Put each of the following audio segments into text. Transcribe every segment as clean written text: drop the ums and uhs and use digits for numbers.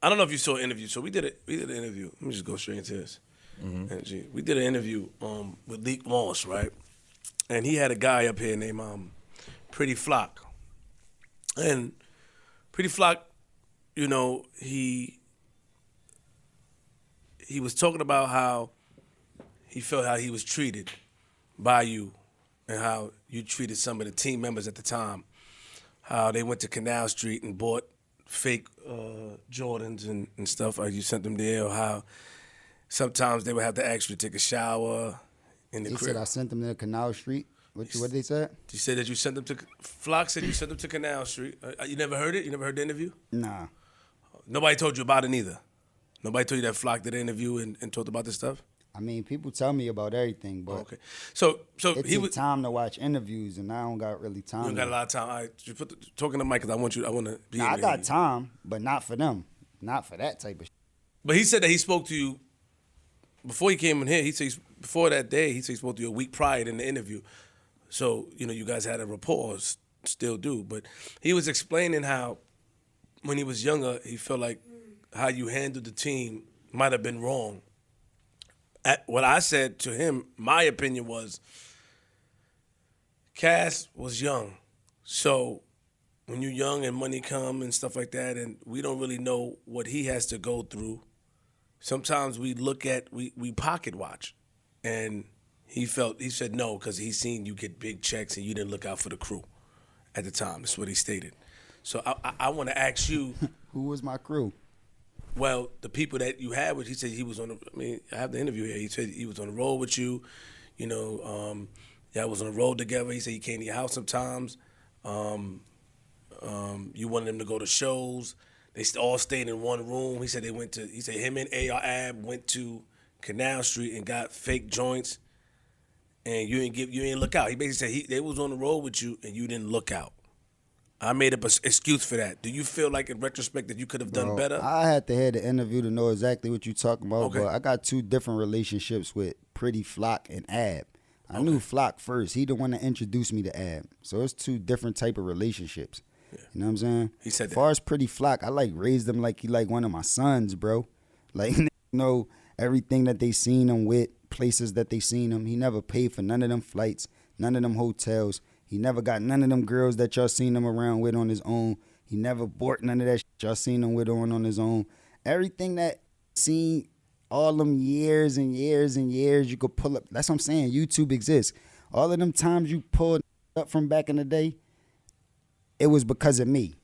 I don't know if you saw an interview. So we did an interview. Let me just go straight into this. We did an interview with Leek Moss, right? And he had a guy up here named Pretty Flock. And Pretty Flock, you know, he was talking about how he felt how he was treated by you and how you treated some of the team members at the time. How they went to Canal Street and bought fake Jordans and stuff. Like you sent them there, or how sometimes they would have to actually take a shower in the He crib. said I sent them to Canal Street. What they said? You said that you sent them to Flock said you sent them to Canal Street. You never heard it? You never heard the interview? Nah. Nobody told you about it neither. Nobody told you that Flock did an interview and talked about this stuff? I mean, people tell me about everything, but Okay. So it he takes was time to watch interviews, and I don't got really time. you don't got a lot of time. All right, just talking to Mike because I want to be Nah, able I to got hear you. time, but not for them. Not for that type of shit. But he said that he spoke to you before he came in here. He said before that day, he said he spoke to you a week prior in the interview. So, you know, you guys had a rapport, still do. But he was explaining how when he was younger, he felt like how you handled the team might have been wrong. What I said to him, my opinion was, Cass was young. So when you're young and money come and stuff like that, and we don't really know what he has to go through, sometimes we pocket watch. And he said no, because he seen you get big checks and you didn't look out for the crew at the time. That's what he stated. So I want to ask you. Who was my crew? Well, the people that you had with, he said he was on. I have the interview here. He said he was on the road with you. You know, y'all was on the road together. He said he came to your house sometimes. You wanted them to go to shows. They all stayed in one room. He said him and A.R. Ab went to Canal Street and got fake joints, and you didn't look out. He basically said they was on the road with you and you didn't look out. I made up an excuse for that. Do you feel like in retrospect that you could have done better? I had to hear the interview to know exactly what you're talking about, Okay. but I got two different relationships with Pretty Flock and Ab. I knew Flock first. He the one that introduced me to Ab. So it's two different type of relationships. Yeah. You know what I'm saying? He said as far as Pretty Flock, I raised him like he like one of my sons, bro. Like, you know, everything that they seen him with, places that they seen him. He never paid for none of them flights, none of them hotels. He never got none of them girls that y'all seen him around with on his own. He never bought none of that shit y'all seen him with on his own. Everything that seen all them years and years and years you could pull up. That's what I'm saying. YouTube exists. All of them times you pulled up from back in the day, it was because of me.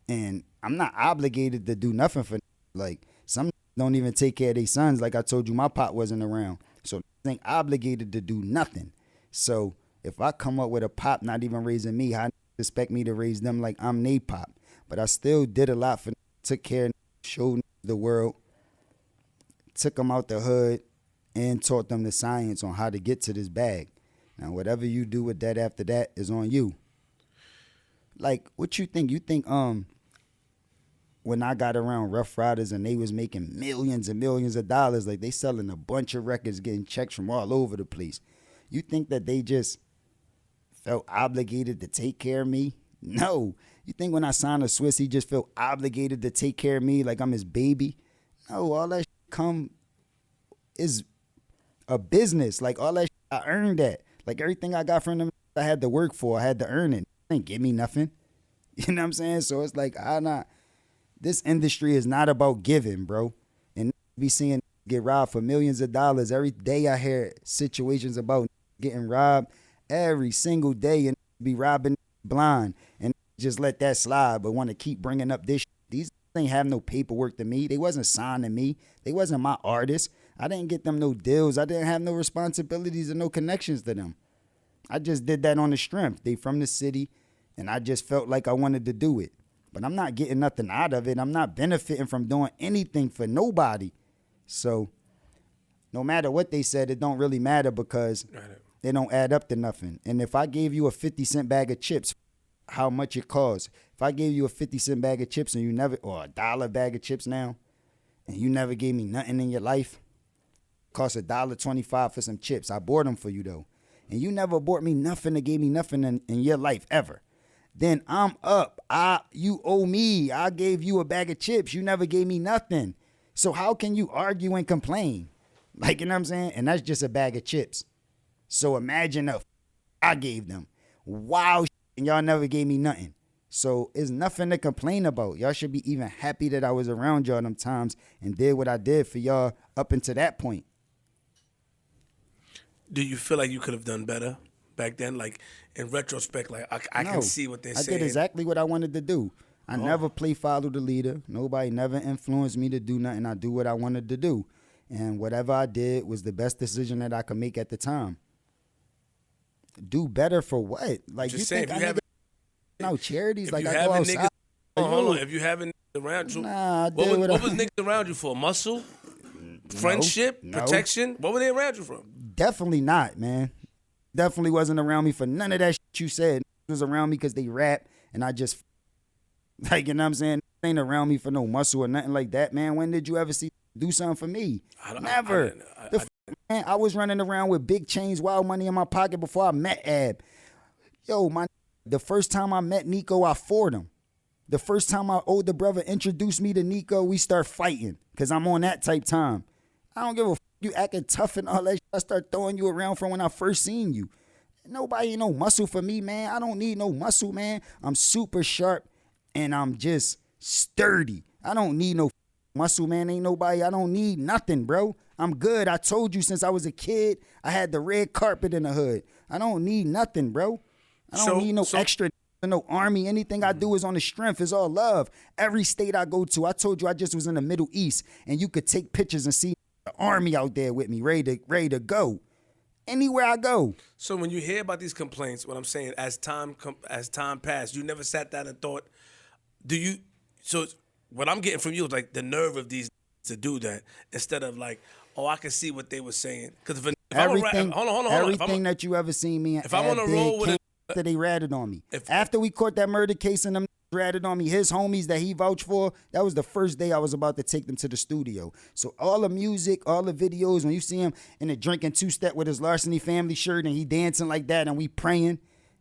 And I'm not obligated to do nothing for, like, some don't even take care of their sons. Like I told you, my pop wasn't around. So they ain't obligated to do nothing. So if I come up with a pop not even raising me, how expect me to raise them like I'm they pop? But I still did a lot for, took care, showed the world, took them out the hood, and taught them the science on how to get to this bag. Now, whatever you do with that after that is on you. Like, what you think? You think when I got around Rough Riders and they was making millions and millions of dollars, like they selling a bunch of records, getting checks from all over the place, you think that they just felt obligated to take care of me? No. You think when I signed a Swiss, he just felt obligated to take care of me like I'm his baby? No, all that come is a business. Like all that I earned that. Like everything I got from them, I had to work for. I had to earn it. They didn't give me nothing. You know what I'm saying? So it's like, this industry is not about giving, bro. And be seeing get robbed for millions of dollars. Every day I hear situations about getting robbed. Every single day and be robbing blind and just let that slide, but want to keep bringing up this. These ain't have no paperwork to me. They wasn't signing me. They wasn't my artists. I didn't get them no deals. I didn't have no responsibilities and no connections to them. I just did that on the strength. They from the city, and I just felt like I wanted to do it. But I'm not getting nothing out of it. I'm not benefiting from doing anything for nobody. So no matter what they said, it don't really matter because they don't add up to nothing. And if I gave you a 50-cent bag of chips, how much it costs? If I gave you a 50-cent bag of chips and you never, or a $1 bag of chips now, and you never gave me nothing in your life, it costs $1.25 for some chips. I bought them for you though. And you never bought me nothing or gave me nothing in your life ever. then I'm up. You owe me. I gave you a bag of chips. You never gave me nothing. So how can you argue and complain? Like, you know what I'm saying? And that's just a bag of chips. So imagine I gave them. Wow, and y'all never gave me nothing. So it's nothing to complain about. Y'all should be even happy that I was around y'all them times and did what I did for y'all up until that point. Do you feel like you could have done better back then? Like, in retrospect, like, I can see what they're saying. I did exactly what I wanted to do. I never follow the leader. Nobody never influenced me to do nothing. I do what I wanted to do. And whatever I did was the best decision that I could make at the time. Do better for what? Like, Just you saying, think if you have no charities? Like, you I go outside. niggas, hold on. If you haven't around you, Nah, I did what was niggas around you for? Muscle? Friendship? No. Protection? What were they around you from? Definitely not, man. Definitely wasn't around me for none of that shit you said. It was around me because they rap, and I just, like, you know what I'm saying? They ain't around me for no muscle or nothing like that, man. When did you ever see do something for me? Never. Man, I was running around with big chains, wild money in my pocket before I met Ab. Yo, the first time I met Nico, I fought him. The first time my older brother introduced me to Nico, we start fighting because I'm on that type time. I don't give a you acting tough and all that shit. I start throwing you around from when I first seen you. Nobody ain't no muscle for me, man. I don't need no muscle, man. I'm super sharp and I'm just sturdy. I don't need no muscle, man. Ain't nobody. I don't need nothing, bro. I'm good. I told you since I was a kid, I had the red carpet in the hood. I don't need nothing, bro. I don't need no extra, no army. Anything I do is on the strength. It's all love. Every state I go to, I told you I just was in the Middle East, and you could take pictures and see the army out there with me, ready to go. Anywhere I go. So when you hear about these complaints, what I'm saying, as time passed, you never sat down and thought, so what I'm getting from you is like the nerve of these to do that instead of like, oh, I can see what they were saying. Because if everything, hold on. Everything that you ever seen me, if I'm on a roll with after they ratted on me, after we caught that murder case and them ratted on me, his homies that he vouched for, that was the first day I was about to take them to the studio. So all the music, all the videos, when you see him in the drinking two-step with his Larceny family shirt and he dancing like that and we praying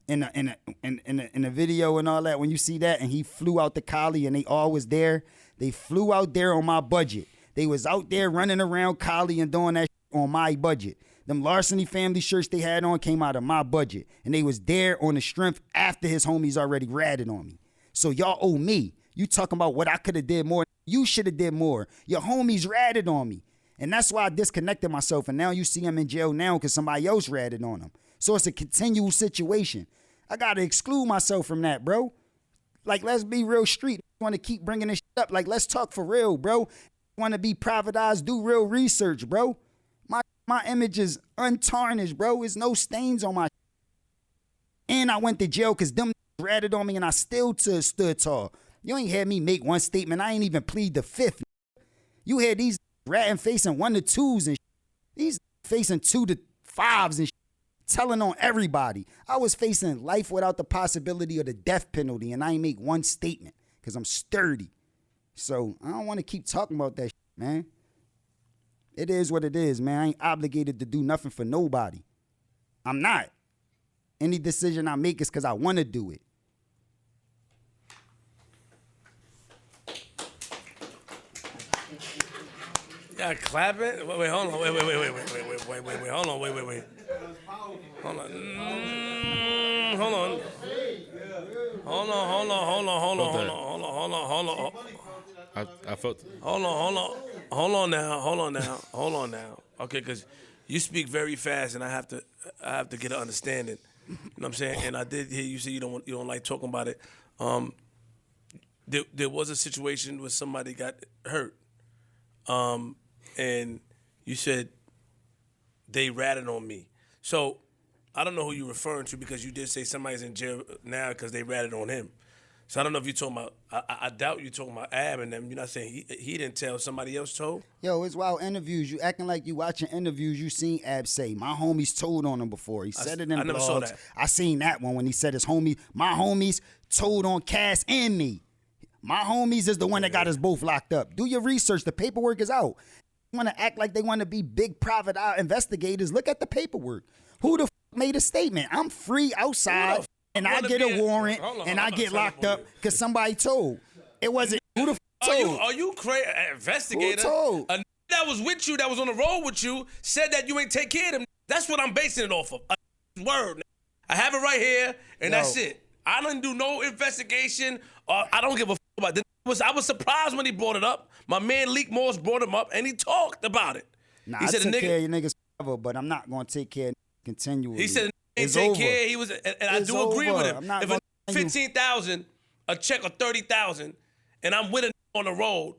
in the video and all that, when you see that and he flew out to Cali and they all was there, they flew out there on my budget. They was out there running around Cali and doing that on my budget. Them Larceny family shirts they had on came out of my budget. And they was there on the strength after his homies already ratted on me. So y'all owe me. You talking about what I could have did more. You should have did more. Your homies ratted on me. And that's why I disconnected myself. And now you see him in jail now because somebody else ratted on him. So it's a continual situation. I got to exclude myself from that, bro. Like, let's be real street. Want to keep bringing this shit up. Like, let's talk for real, bro. Want to be privatized, do real research, bro. My image is untarnished, bro. There's no stains on my and I went to jail because them ratted on me and I still stood tall. You ain't had me make one statement. I ain't even plead the fifth. You had these ratting facing 1 to 2s and these facing 2 to 5s and telling on everybody. I was facing life without the possibility of the death penalty and I ain't make one statement because I'm sturdy. So I don't want to keep talking about that shit, man. It is what it is, man. I ain't obligated to do nothing for nobody. I'm not. Any decision I make is because I want to do it. Yeah, clap it. Wait, hold on. Wait. Hold on. Wait. Hold on. Hold on. I felt. Hold on now. Okay, because you speak very fast, and I have to get an understanding. You know what I'm saying? And I did hear you say you don't like talking about it. There was a situation where somebody got hurt, and you said they ratted on me. So I don't know who you're referring to because you did say somebody's in jail now because they ratted on him. So I don't know if you're talking about, I doubt you're talking about Ab and them. You're not saying he didn't tell, somebody else told? Yo, it's wild interviews. You acting like you watching interviews. You seen Ab say, my homies told on him before. He said it in blogs. Never saw that. I seen that one when he said my homies told on Cass and me. My homies is the one that got us both locked up. Do your research. The paperwork is out. You want to act like they want to be big private investigators. Look at the paperwork. Who the made a statement? I'm free outside. and I get a warrant and I get locked up because somebody told. It wasn't who the f told. Are you crazy? Investigator. Who told? A that was with you, that was on the road with you, said that you ain't take care of them. That's what I'm basing it off of. A word. I have it right here, and that's it. I didn't do no investigation. I don't give a f about this. I was surprised when he brought it up. My man Leek Morse brought him up, and he talked about it. Nah, he I said took care of your niggas forever, but I'm not gonna take care of continually. He said he didn't take care. He was, and I do agree with him. If it's 15,000, a check of 30,000, and I'm with a on the road,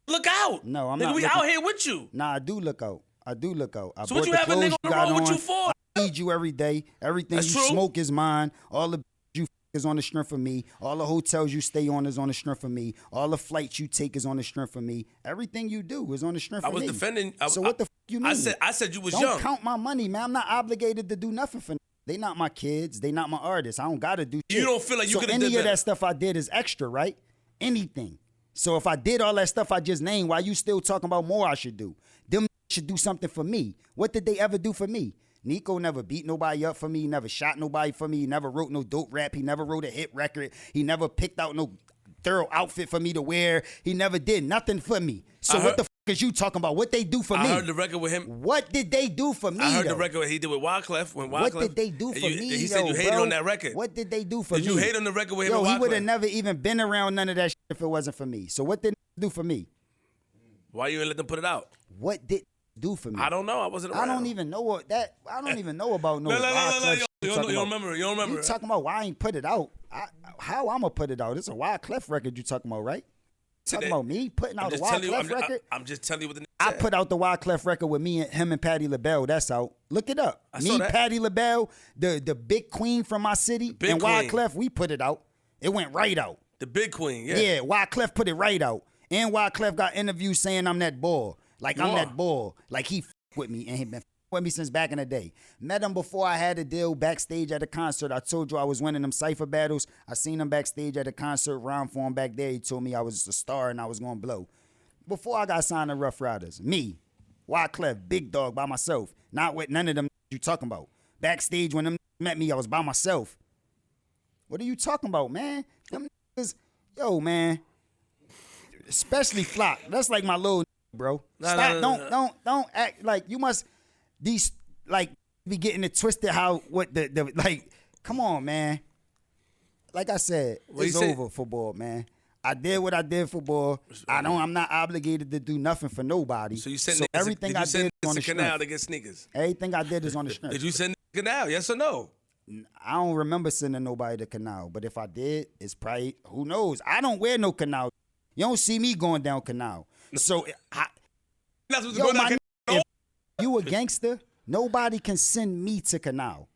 look out. No, I'm nigga, not. We out here with you. Nah, I do look out. I do look out. So what you have a nigga on the road with you for? I feed you every day. Everything That's you true. smoke is mine. All the you is on the strength of me. All the hotels you stay on is on the strength of me. All the flights you take is on the strength of me. Everything you do is on the strength of me. I was defending. So what the f you mean? I said you was Don't young. Don't count my money, man. I'm not obligated to do nothing for. They not my kids. They not my artists. I don't gotta do shit. You don't feel like you could have did did any of that stuff I did is extra, right? Anything. So if I did all that stuff I just named, why you still talking about more I should do? Them should do something for me. What did they ever do for me? Nico never beat nobody up for me. He never shot nobody for me. He never wrote no dope rap. He never wrote a hit record. He never picked out no thorough outfit for me to wear. He never did nothing for me. So what the f is you talking about? What they do for me? I heard the record with him. What did they do for me? I heard the record he did with Wyclef. What did they do for me? He said you hated on that record. What did they do for me? Did you hate on the record with him? Yo, and he Wyclef? would have never even been around none of that shit if it wasn't for me. So what did they do for me? Why you ain't let them put it out? What did do for me? I don't know. I wasn't around. I don't even know what that. I don't even know about no. No. You don't remember. You don't remember. You talking about why I ain't put it out? How I'm gonna put it out? It's a Wyclef record you talking about, right? Talking about me putting out a Wyclef record? I'm just telling you what the I put out the Wyclef record with him and Patti LaBelle. That's out. Look it up. Me, Patti LaBelle, the big queen from my city, and Wyclef, we put it out. It went right out. The big queen, yeah. Yeah, Wyclef put it right out. And Wyclef got interviews saying I'm that boy. Like I'm that boy. Like he with me and he been with me since back in the day. Met him before I had a deal backstage at a concert. I told you I was winning them cypher battles. I seen him backstage at a concert, round for him back there. He told me I was a star and I was gonna blow. Before I got signed to Rough Riders, me, Wyclef, Big Dog by myself. Not with none of them you talking about. Backstage when them met me, I was by myself. What are you talking about, man? Them niggas, yo, man. Especially Flock. That's like my little bro. Stop. Don't act like you must these like be getting it twisted how what the like come on, man. Like I said, it's over for ball, man. I did what I did for ball. I'm not obligated to do nothing for nobody. So you said everything I did is on the canal to get sneakers. Everything I did is on the strength. Did you send the canal? Yes or no? I don't remember sending nobody to canal, but if I did, it's probably who knows. I don't wear no canal. You don't see me going down canal. So if you a gangster, nobody can send me to canal.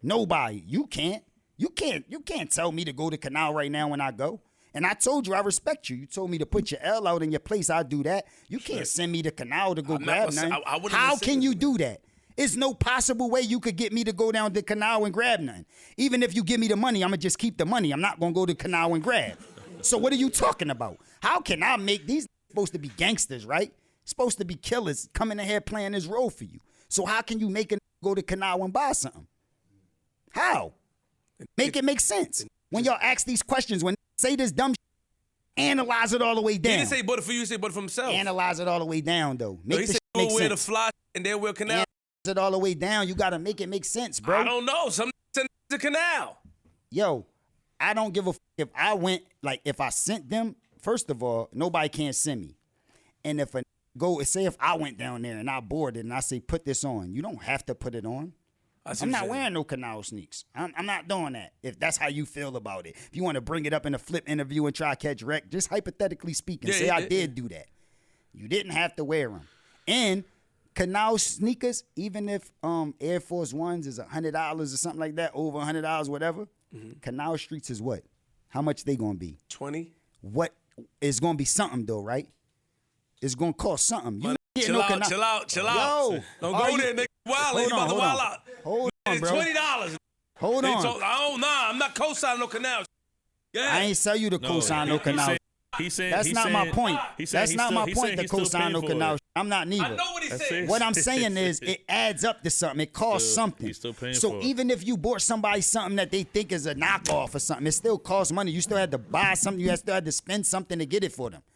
Nobody. You can't. You can't tell me to go to canal right now when I go. And I told you I respect you. You told me to put your L out in your place. I do that. You can't send me to canal to go grab nothing. How can you do that? There's no possible way you could get me to go down to canal and grab nothing. Even if you give me the money, I'm going to just keep the money. I'm not going to go to canal and grab. So what are you talking about? How can I make these supposed to be gangsters, right? Supposed to be killers coming in here playing this role for you. So how can you make a go to canal and buy something? How? Make it make sense. When y'all ask these questions, when they say this dumb shit, analyze it all the way down. He didn't say but for you, he said but for himself. Analyze it all the way down, though. Make he said make we'll wear the fly and they'll wear canal. Analyze it all the way down. You got to make it make sense, bro. I don't know. Some send the canal. Yo, I don't give a f if I went, like, if I sent them, first of all, nobody can send me. And if say if I went down there and I boarded and I say, put this on, you don't have to put it on. I'm not wearing no canal sneaks. I'm not doing that. If that's how you feel about it. If you want to bring it up in a flip interview and try to catch wreck, just hypothetically speaking, I did do that. You didn't have to wear them. And canal sneakers, even if Air Force Ones is $100 or something like that, over $100, whatever, canal streets is what? How much they gonna be? 20. What? It's gonna be something though, right? It's gonna cost something. You chill out. Yo, don't go there, nigga. Wild, you about to wild out. Hold on, bro. $20. Hold on. I'm not co-signing no canal. I ain't sell you the co-sign no canal. That's not my point. That's not my point. The cosign no canal. I'm not neither. I know what he's saying. What I'm saying is it adds up to something. It costs something. He's still paying so for it. even if you bought somebody something that they think is a knockoff or something, it still costs money. You still had to buy something. You still had to spend something to get it for them.